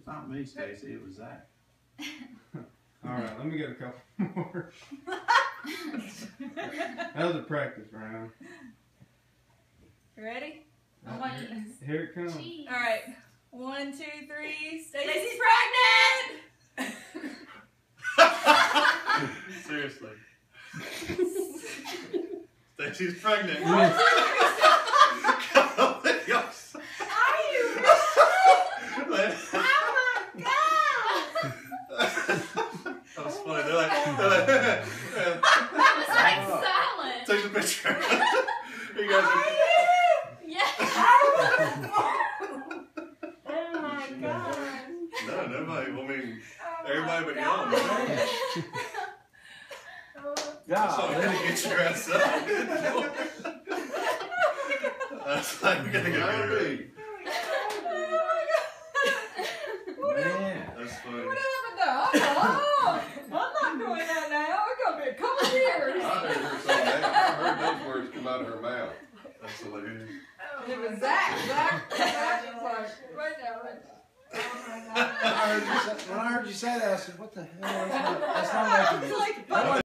not me, Stacy. It was Zach. All right, let me get a couple more. That was a practice round. Ready? Here it comes. All right. 1, 2, 3. Stacy's pregnant. Seriously. Stacy's pregnant. Are you really? Oh my God! That was funny. They're like That was like silent. take the picture. You guys are. Yeah. Oh my God! No, nobody. I mean, Oh everybody my but God. y'all. So God, I'm gonna get your ass up. That's like we're gonna get rid of it. man. That's funny. What happened there? I'm not doing that now. It's gonna be a couple years. I heard her say that. I heard those words come out of her mouth. That's hilarious. And it was Zach. Zach was like, right now. Oh my God. When I heard you say that, I said, "What the hell? That's not making It's like, it."